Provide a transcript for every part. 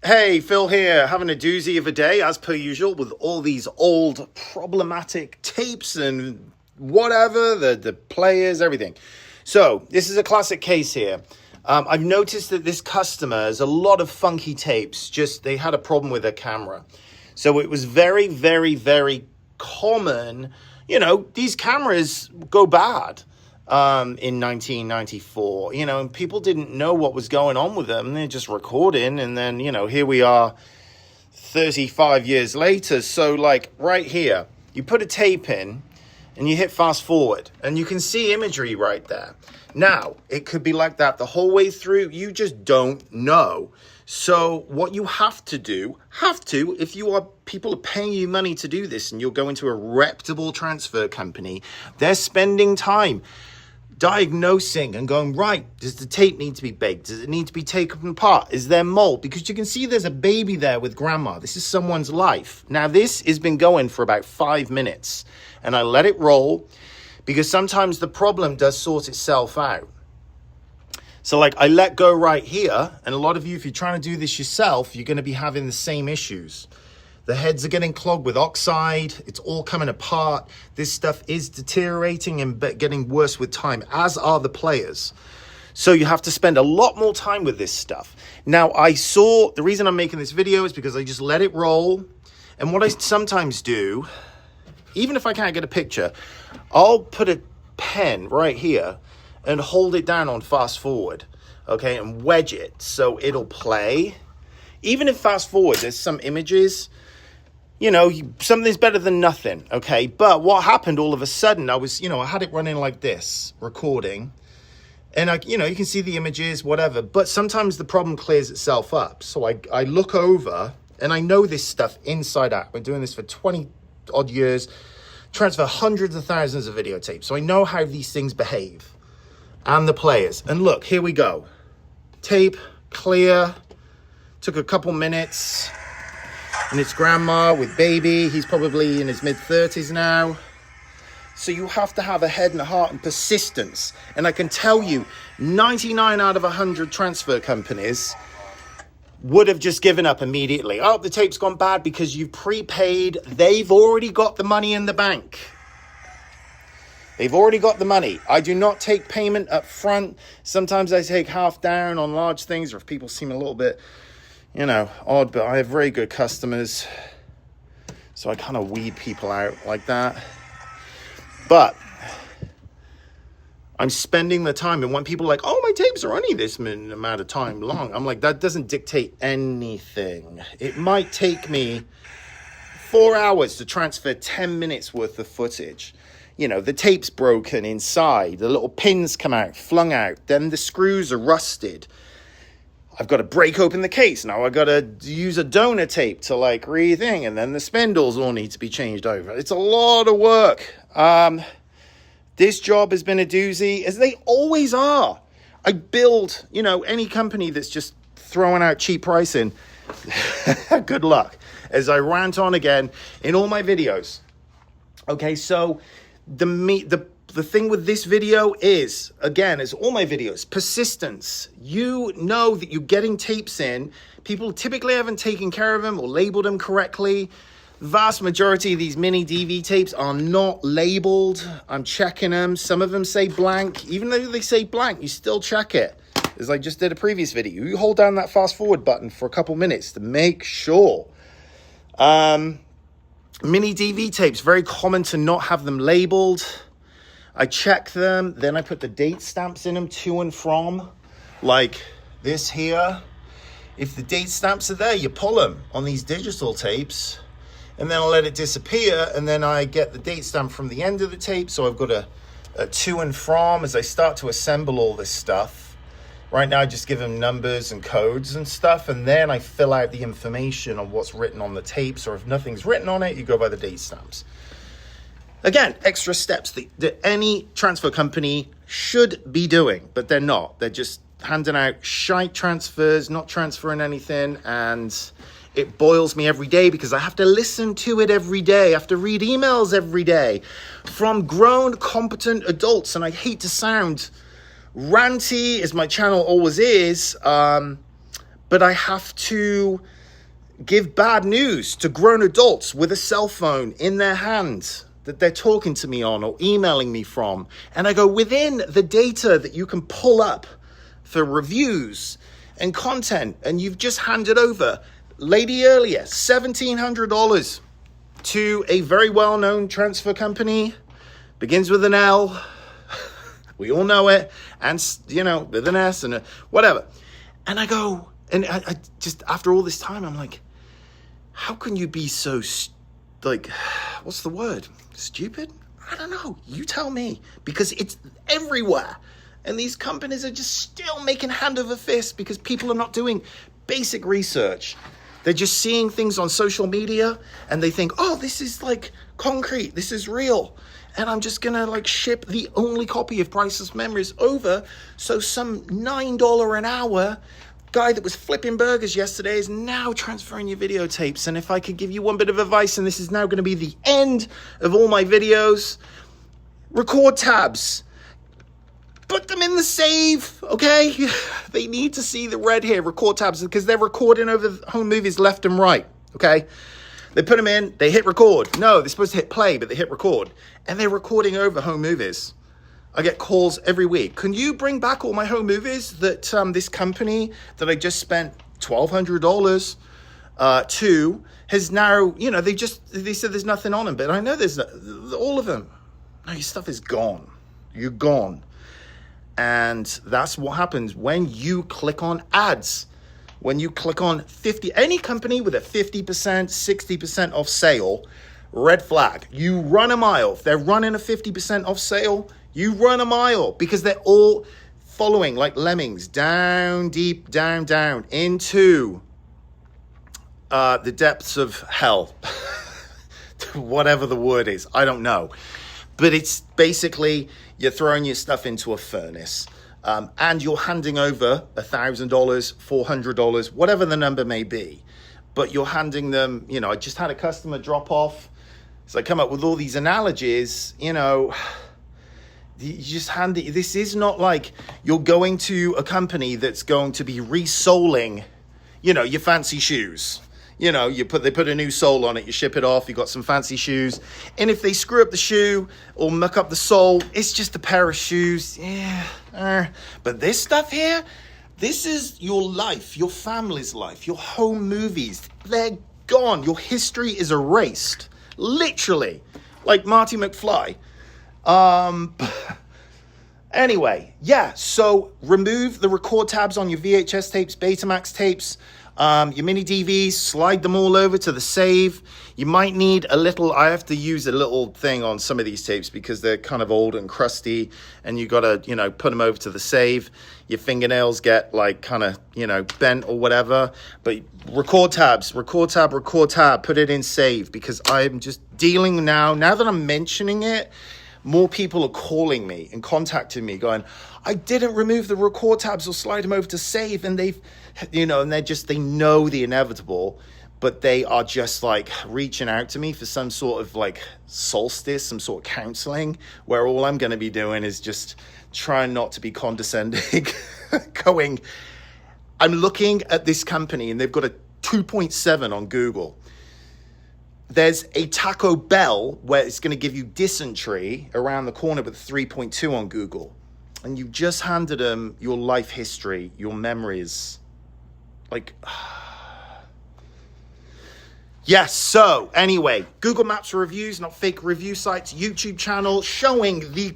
Hey, Phil here, having a doozy of a day as per usual with all these old problematic tapes and whatever, the players, everything. So this is a classic case here. I've noticed that this customer has a lot of funky tapes, just they had a problem with their camera. So it was very, very, very common, these cameras go bad. In 1994, and people didn't know what was going on with them. They're just recording. And then, here we are 35 years later. So like right here, you put a tape in and you hit fast forward and you can see imagery right there. Now, it could be like that the whole way through. You just don't know. So what you have to do, if people are paying you money to do this and you're going to a reputable transfer company, they're spending time diagnosing and going, right, does the tape need to be baked? Does it need to be taken apart? Is there mold? Because you can see there's a baby there with grandma. This is someone's life. Now, this has been going for about 5 minutes and I let it roll because sometimes the problem does sort itself out. So like I let go right here, and a lot of you, if you're trying to do this yourself, you're going to be having the same issues. The heads are getting clogged with oxide. It's all coming apart. This stuff is deteriorating and getting worse with time, as are the players. So you have to spend a lot more time with this stuff. Now, the reason I'm making this video is because I just let it roll. And what I sometimes do, even if I can't get a picture, I'll put a pen right here and hold it down on fast forward, okay, and wedge it so it'll play. Even if fast forward, there's some images, something's better than nothing, okay? But what happened all of a sudden, I had it running like this, recording, and you can see the images, whatever, but sometimes the problem clears itself up. So I look over, and I know this stuff inside out. We're doing this for 20 odd years, transfer hundreds of thousands of videotapes, so I know how these things behave, and the players. And look, here we go. Tape, clear, took a couple minutes. And it's grandma with baby. He's probably in his mid-30s now. So you have to have a head and a heart and persistence. And I can tell you, 99 out of 100 transfer companies would have just given up immediately. Oh, the tape's gone bad because you've prepaid. They've already got the money in the bank. They've already got the money. I do not take payment up front. Sometimes I take half down on large things, or if people seem a little bit odd, but I have very good customers, so I kind of weed people out like that. But I'm spending the time, and when people are like, oh, my tapes are only this amount of time long, I'm like, that doesn't dictate anything. It might take me 4 hours to transfer 10 minutes worth of footage. The tape's broken inside, the little pins come out, flung out, then the screws are rusted. I've got to break open the case. Now I've got to use a donor tape to re-thing, and then the spindles all need to be changed over. It's a lot of work. This job has been a doozy, as they always are. I build, any company that's just throwing out cheap pricing. Good luck. As I rant on again in all my videos. Okay, so the thing with this video is, again, as all my videos, persistence. You know that you're getting tapes in. People typically haven't taken care of them or labeled them correctly. The vast majority of these mini DV tapes are not labeled. I'm checking them. Some of them say blank. Even though they say blank, you still check it. As I just did a previous video. You hold down that fast forward button for a couple minutes to make sure. Mini DV tapes, very common to not have them labeled. I check them, then I put the date stamps in them to and from, like this here. If the date stamps are there, you pull them on these digital tapes, and then I'll let it disappear, and then I get the date stamp from the end of the tape, so I've got a to and from as I start to assemble all this stuff. Right now, I just give them numbers and codes and stuff, and then I fill out the information on what's written on the tapes, or if nothing's written on it, you go by the date stamps. Again, extra steps that any transfer company should be doing, but they're not. They're just handing out shite transfers, not transferring anything, and it boils me every day because I have to listen to it every day. I have to read emails every day from grown, competent adults, and I hate to sound ranty, as my channel always is, but I have to give bad news to grown adults with a cell phone in their hands that they're talking to me on or emailing me from. And I go, within the data that you can pull up for reviews and content, and you've just handed over, lady earlier, $1,700 to a very well-known transfer company, begins with an L, we all know it, and, with an S and whatever. And I go, and I just, after all this time, I'm like, how can you be so, what's the word? Stupid? I don't know. You tell me. Because it's everywhere. And these companies are just still making hand over fist because people are not doing basic research. They're just seeing things on social media and they think, oh, this is like concrete. This is real. And I'm just going to ship the only copy of Priceless Memories over. So some $9 an hour guy that was flipping burgers yesterday is now transferring your videotapes. And if I could give you one bit of advice, and this is now going to be the end of all my videos, record tabs. Put them in the save, okay? They need to see the red here, record tabs, because they're recording over home movies left and right, okay? They put them in, they hit record. No, they're supposed to hit play, but they hit record. And they're recording over home movies. I get calls every week. Can you bring back all my home movies that this company that I just spent $1,200 to has now, they said there's nothing on them, but I know there's all of them. No, your stuff is gone. You're gone. And that's what happens when you click on ads. When you click on any company with a 50%, 60% off sale, red flag. You run a mile. If they're running a 50% off sale, you run a mile because they're all following like lemmings down, deep, down into the depths of hell. Whatever the word is, I don't know. But it's basically you're throwing your stuff into a furnace and you're handing over $1,000, $400, whatever the number may be. But you're handing them, I just had a customer drop off. So I come up with all these analogies, you just hand it. This is not like you're going to a company that's going to be resoling, your fancy shoes. They put a new sole on it, you ship it off, you got some fancy shoes. And if they screw up the shoe or muck up the sole, it's just a pair of shoes. Yeah. But this stuff here, this is your life, your family's life, your home movies. They're gone. Your history is erased. Literally. Like Marty McFly. Anyway, yeah, so remove the record tabs on your VHS tapes, Betamax tapes, your mini DVs, slide them all over to the save. You might need I have to use a little thing on some of these tapes because they're kind of old and crusty and you gotta, put them over to the save. Your fingernails get bent or whatever, but record tab, put it in save because I'm just dealing now that I'm mentioning it, more people are calling me and contacting me going, I didn't remove the record tabs or slide them over to save. And they've, and they know the inevitable, but they are just reaching out to me for some sort of solstice, some sort of counseling where all I'm going to be doing is just trying not to be condescending, going, I'm looking at this company and they've got a 2.7 on Google. There's a Taco Bell where it's going to give you dysentery around the corner with 3.2 on Google. And you just handed them your life history, your memories. Yes, so anyway, Google Maps reviews, not fake review sites, YouTube channel showing the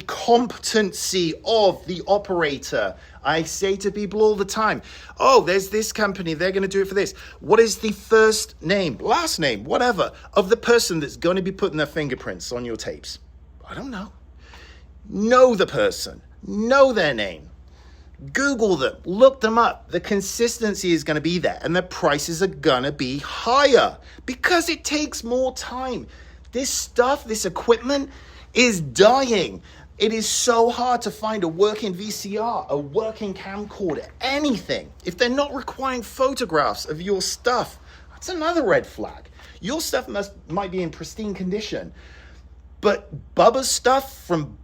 competency of the operator. I say to people all the time, oh, there's this company, they're going to do it for this. What is the first name, last name, whatever, of the person that's going to be putting their fingerprints on your tapes? I don't know. Know the person, know their name. Google them, look them up. The consistency is going to be there and the prices are going to be higher because it takes more time. This stuff, this equipment is dying. It is so hard to find a working VCR, a working camcorder, anything. If they're not requiring photographs of your stuff, that's another red flag. Your stuff might be in pristine condition, but Bubba's stuff from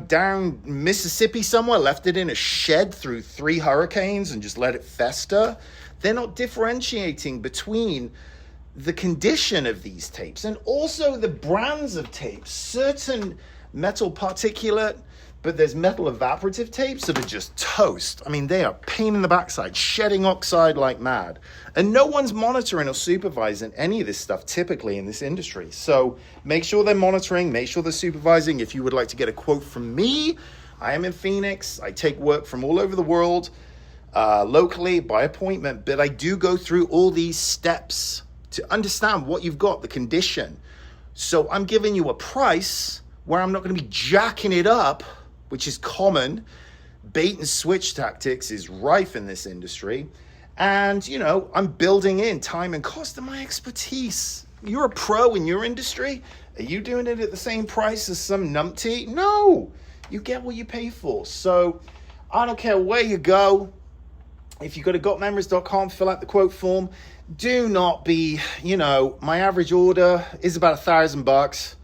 down Mississippi somewhere, left it in a shed through 3 hurricanes and just let it fester. They're not differentiating between the condition of these tapes and also the brands of tapes. Certain metal particulate, but there's metal evaporative tapes that are just toast. I mean, they are pain in the backside, shedding oxide like mad. And no one's monitoring or supervising any of this stuff typically in this industry. So make sure they're monitoring, make sure they're supervising. If you would like to get a quote from me, I am in Phoenix. I take work from all over the world, locally by appointment, but I do go through all these steps to understand what you've got, the condition. So I'm giving you a price where I'm not going to be jacking it up, which is common. Bait and switch tactics is rife in this industry. And, I'm building in time and cost of my expertise. You're a pro in your industry. Are you doing it at the same price as some numpty? No, you get what you pay for. So I don't care where you go. If you go to gotmemories.com, fill out the quote form. Do not be, my average order is about $1,000.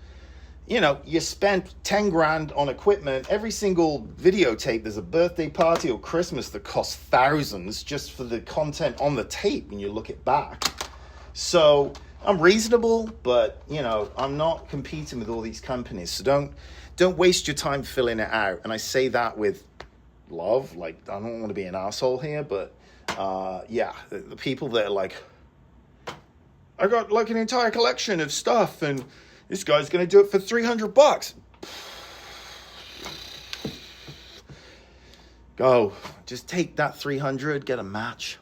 You spent 10 grand on equipment. Every single videotape, there's a birthday party or Christmas that costs thousands just for the content on the tape when you look it back. So I'm reasonable, but I'm not competing with all these companies. So don't waste your time filling it out. And I say that with love. Like, I don't want to be an asshole here, but the people that are like, I got like an entire collection of stuff and this guy's going to do it for $300. Go. Just take that 300, get a match,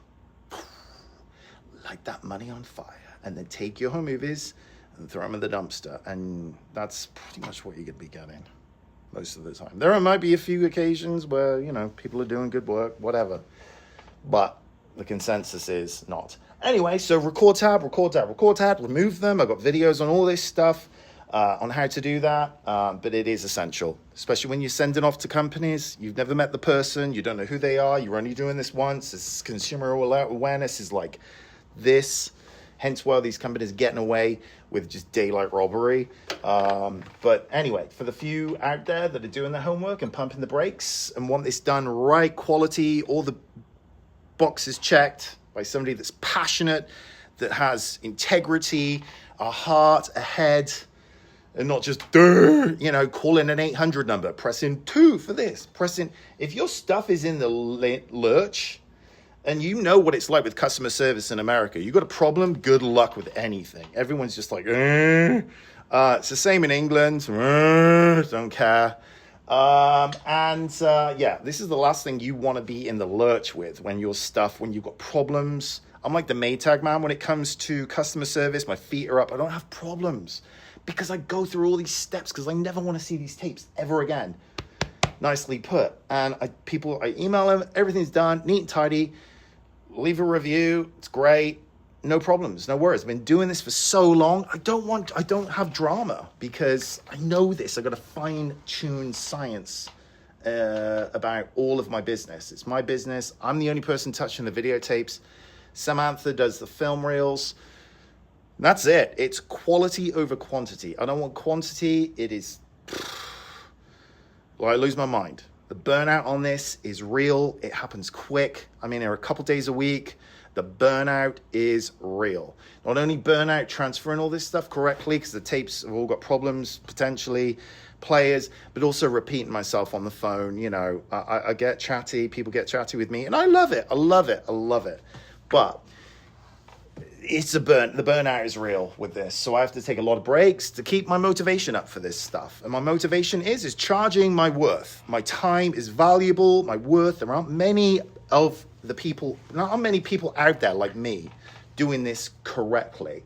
light that money on fire, and then take your home movies and throw them in the dumpster. And that's pretty much what you're going to be getting most of the time. There might be a few occasions where, people are doing good work, whatever. But the consensus is not. Anyway, so record tab, remove them. I've got videos on all this stuff on how to do that, but it is essential, especially when you're sending off to companies. You've never met the person, you don't know who they are, you're only doing this once. This consumer awareness is like this, hence why these companies are getting away with just daylight robbery. But anyway, for the few out there that are doing their homework and pumping the brakes and want this done right, quality, all the boxes checked by somebody that's passionate, that has integrity, a heart, a head, and not just, calling an 800 number, pressing 2 for this, if your stuff is in the lurch, and you know what it's like with customer service in America, you got a problem, good luck with anything. Everyone's just like, it's the same in England, don't care. This is the last thing you want to be in the lurch with when you've got problems. I'm like the Maytag man when it comes to customer service. My feet are up. I don't have problems because I go through all these steps because I never want to see these tapes ever again. Nicely put. And I email them. Everything's done, neat and tidy. Leave a review. It's great. No problems, no worries. I've been doing this for so long. I don't have drama because I know this. I got to fine-tune science about all of my business. It's my business. I'm the only person touching the videotapes. Samantha does the film reels. That's it. It's quality over quantity. I don't want quantity. It is, I lose my mind. The burnout on this is real. It happens quick. I'm in here a couple days a week. The burnout is real. Not only burnout transferring all this stuff correctly, because the tapes have all got problems, potentially, players, but also repeating myself on the phone. I get chatty, people get chatty with me, and I love it. I love it. But the burnout is real with this. So I have to take a lot of breaks to keep my motivation up for this stuff. And my motivation is charging my worth. My time is valuable, my worth. There aren't many people out there like me doing this correctly,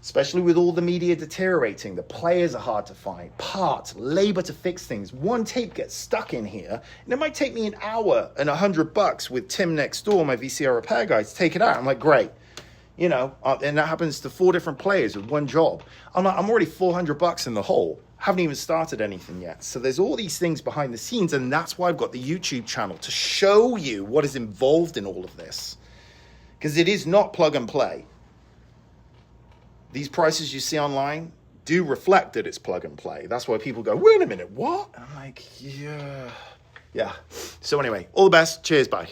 especially with all the media deteriorating. The players are hard to find, parts, labor to fix things. One tape gets stuck in here and it might take me an hour and $100 with Tim next door, my VCR repair guy, to take it out. I'm like, great. And that happens to 4 different players with one job. I'm already $400 in the hole. Haven't even started anything yet. So there's all these things behind the scenes, and that's why I've got the YouTube channel, to show you what is involved in all of this. Because it is not plug and play. These prices you see online, do reflect that it's plug and play. That's why people go, wait a minute, what? And I'm like, yeah. So anyway, all the best. Cheers, bye.